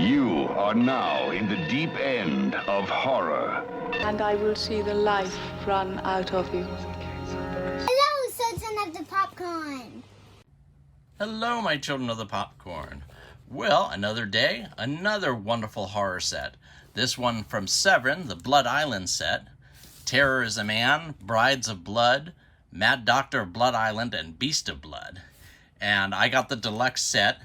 You are now in the deep end of horror. And I will see the life run out of you. Hello, children of the popcorn. Hello, my children of the popcorn. Well, another day, another wonderful horror set. This one from Severin, the Blood Island set. Terror is a Man, Brides of Blood, Mad Doctor of Blood Island, and Beast of Blood. And I got the deluxe set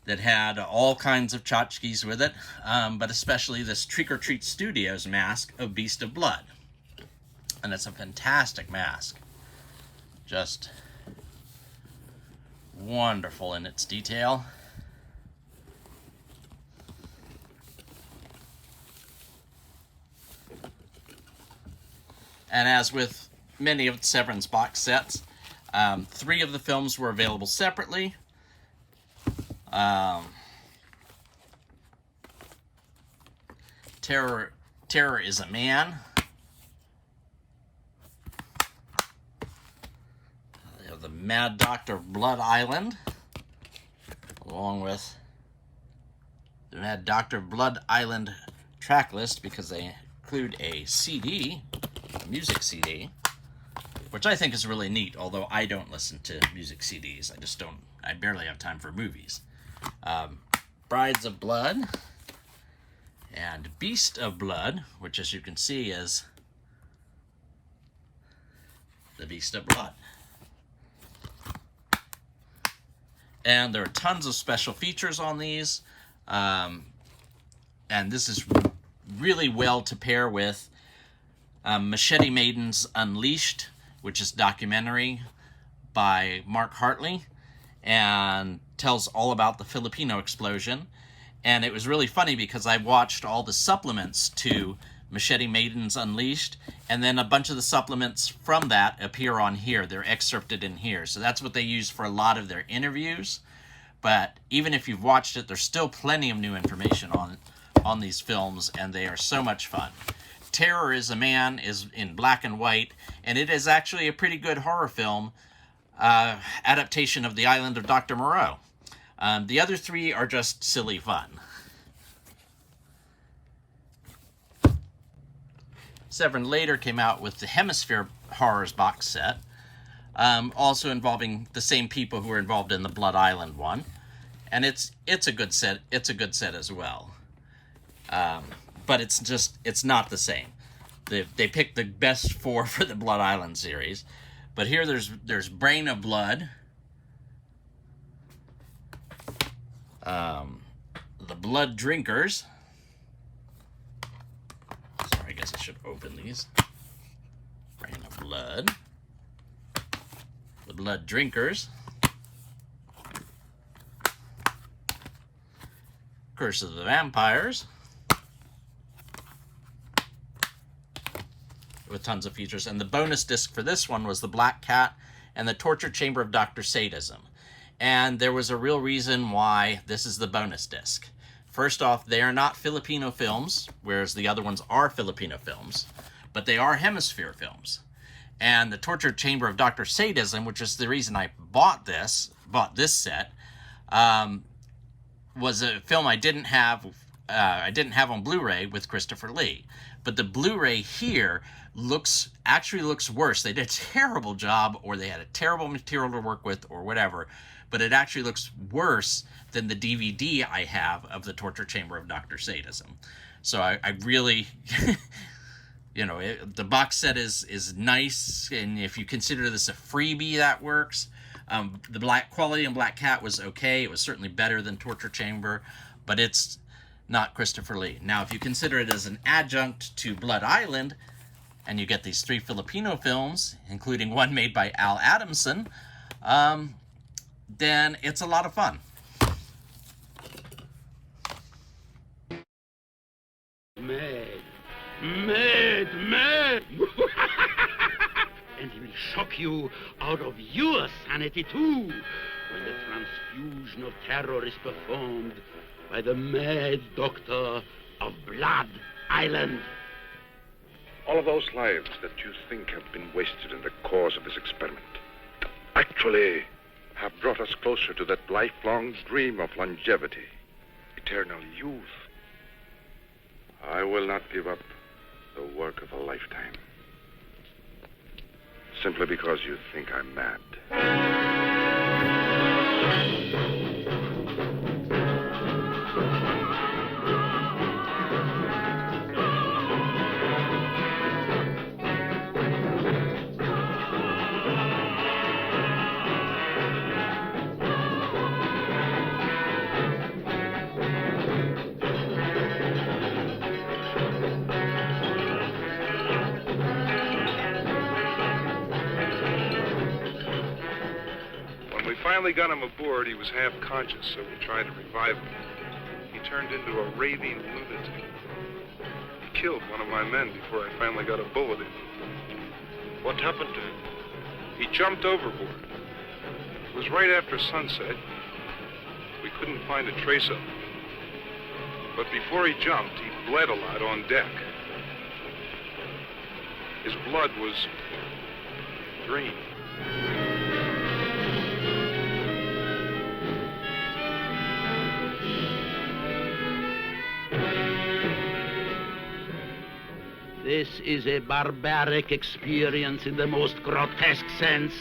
that had all kinds of tchotchkes with it, but especially this Trick or Treat Studios mask of Beast of Blood. And it's a fantastic mask. Just wonderful in its detail. And as with many of Severin's box sets, 3 of the films were available separately. Terror is a Man. They have the Mad Doctor of Blood Island, along with the Mad Doctor of Blood Island track list, because they include a CD, a music CD, which I think is really neat, although I don't listen to music CDs. I barely have time for movies. Brides of Blood and Beast of Blood, which, as you can see, is the Beast of Blood. And there are tons of special features on these, and this is really well to pair with Machete Maidens Unleashed, which is a documentary by Marc and tells all about the Filipino explosion. And it was really funny because I watched all the supplements to Machete Maidens Unleashed, and then a bunch of the supplements from that appear on here. They're excerpted in here. So that's what they use for a lot of their interviews. But even if you've watched it, there's still plenty of new information on these films, and they are so much fun. Terror is a Man is in black and white, and it is actually a pretty good horror film adaptation of The Island of Dr. Moreau. The other 3 are just silly fun. Severin later came out with the Hemisphere Horrors box set, also involving the same people who were involved in the Blood Island one, and it's a good set. It's a good set as well, but it's not the same. They picked the best 4 for the Blood Island series, but here there's Brain of Blood, the Blood Drinkers. Sorry, I guess I should open these. Brain of Blood, the Blood Drinkers, Curse of the Vampires, with tons of features. And the bonus disc for this one was the Black Cat and the Torture Chamber of Dr. Sadism. And there was a real reason why this is the bonus disc. First off, they are not Filipino films, whereas the other ones are Filipino films, but they are Hemisphere films. And the Torture Chamber of Dr. Sadism, which is the reason I bought this set, was a film I didn't have on Blu-ray with Christopher Lee. But the Blu-ray here actually looks worse. They did a terrible job, or they had a terrible material to work with, or whatever. But it actually looks worse than the DVD I have of the Torture Chamber of Dr. Sadism. So I really, the box set is nice, and if you consider this a freebie, that works. The quality in Black Cat was okay. It was certainly better than Torture Chamber, but it's not Christopher Lee. Now, if you consider it as an adjunct to Blood Island, and you get these 3 Filipino films, including one made by Al Adamson, then it's a lot of fun. Mad! And he will shock you out of your sanity too, when the transfusion of terror is performed by the Mad Doctor of Blood Island. All of those lives that you think have been wasted in the cause of this experiment actually have brought us closer to that lifelong dream of longevity. It eternal youth. I will not give up the work of a lifetime. Simply because you think I'm mad. Finally got him aboard, he was half conscious, so we tried to revive him. He turned into a raving lunatic. He killed one of my men before I finally got a bullet in him. What happened to him? He jumped overboard. It was right after sunset. We couldn't find a trace of him. But before he jumped, he bled a lot on deck. His blood was green. This is a barbaric experience in the most grotesque sense.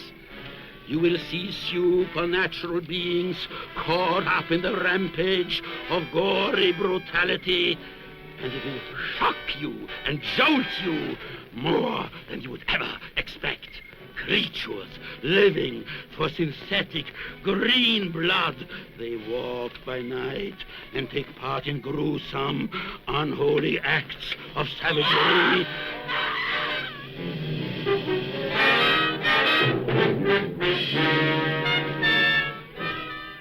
You will see supernatural beings caught up in the rampage of gory brutality, and it will shock you and jolt you more than you would ever expect. Creatures living for synthetic green blood. They walk by night and take part in gruesome, unholy acts of savagery.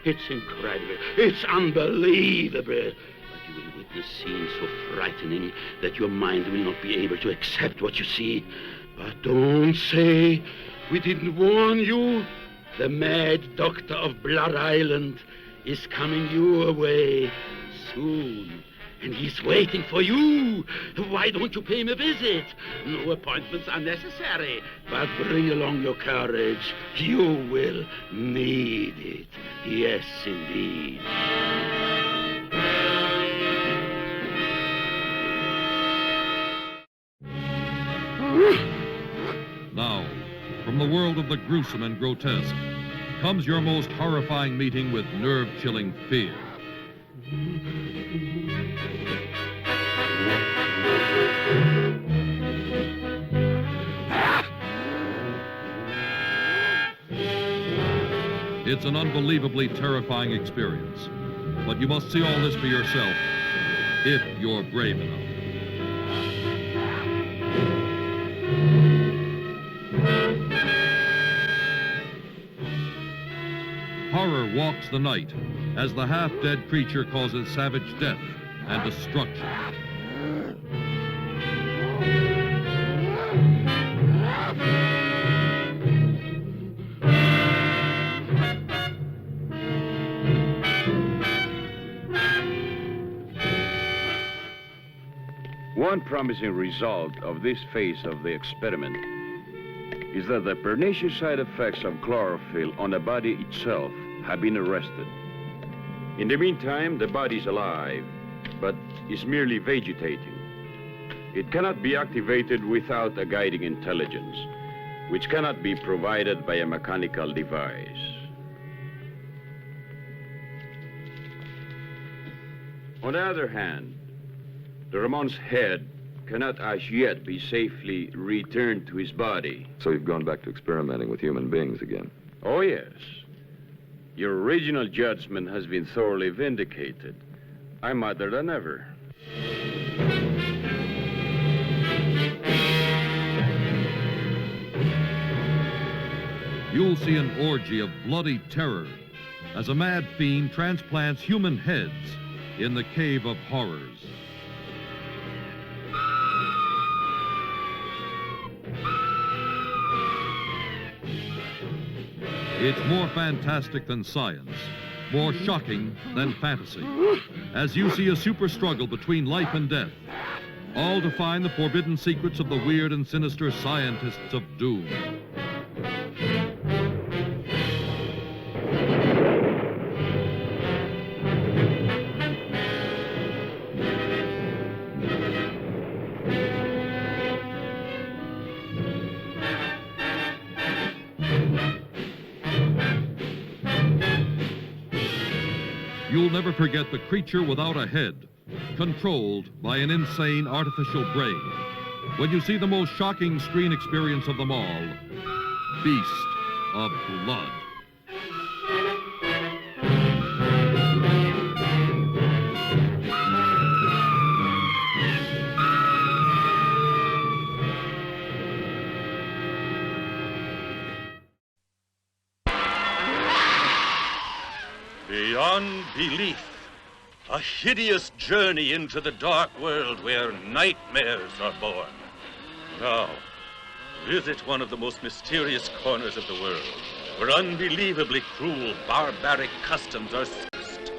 It's incredible. It's unbelievable. But you will witness scenes so frightening that your mind will not be able to accept what you see. But don't say we didn't warn you. The mad doctor of Blood Island is coming your way soon. And he's waiting for you. Why don't you pay him a visit? No appointments are necessary. But bring along your courage. You will need it. Yes, indeed. Now, from the world of the gruesome and grotesque, comes your most horrifying meeting with nerve-chilling fear. It's an unbelievably terrifying experience, but you must see all this for yourself, if you're brave enough. Horror walks the night as the half-dead creature causes savage death and destruction. One promising result of this phase of the experiment is that the pernicious side effects of chlorophyll on the body itself have been arrested. In the meantime, the body is alive, but is merely vegetating. It cannot be activated without a guiding intelligence, which cannot be provided by a mechanical device. On the other hand, the Ramon's head cannot as yet be safely returned to his body. So you've gone back to experimenting with human beings again? Oh, yes. Your original judgment has been thoroughly vindicated. I'm madder than ever. You'll see an orgy of bloody terror as a mad fiend transplants human heads in the Cave of Horrors. It's more fantastic than science, more shocking than fantasy, as you see a super struggle between life and death, all to find the forbidden secrets of the weird and sinister scientists of doom. you'll never forget the creature without a head, controlled by an insane artificial brain. When you see the most shocking screen experience of them all, Beast of Blood. Beyond belief, a hideous journey into the dark world where nightmares are born. Now, visit one of the most mysterious corners of the world, where unbelievably cruel, barbaric customs are sexed.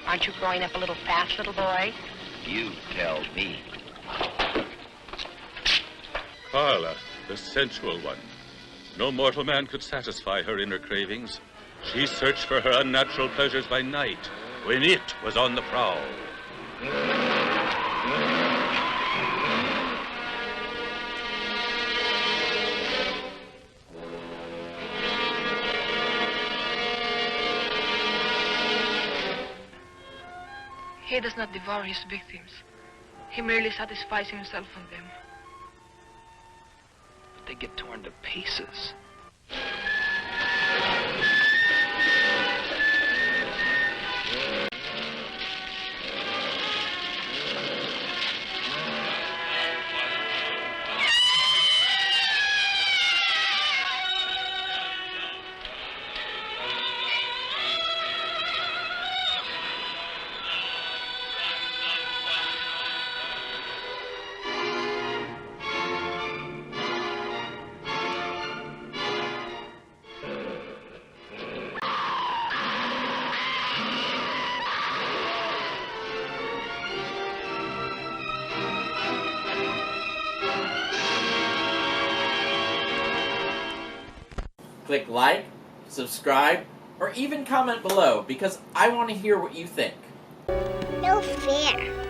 Aren't you growing up a little fast, little boy? You tell me. Carla, the sensual one. No mortal man could satisfy her inner cravings. She searched for her unnatural pleasures by night, when it was on the prowl. He does not devour his victims. He merely satisfies himself on them. They get torn to pieces. Click like, subscribe, or even comment below because I want to hear what you think. No fair.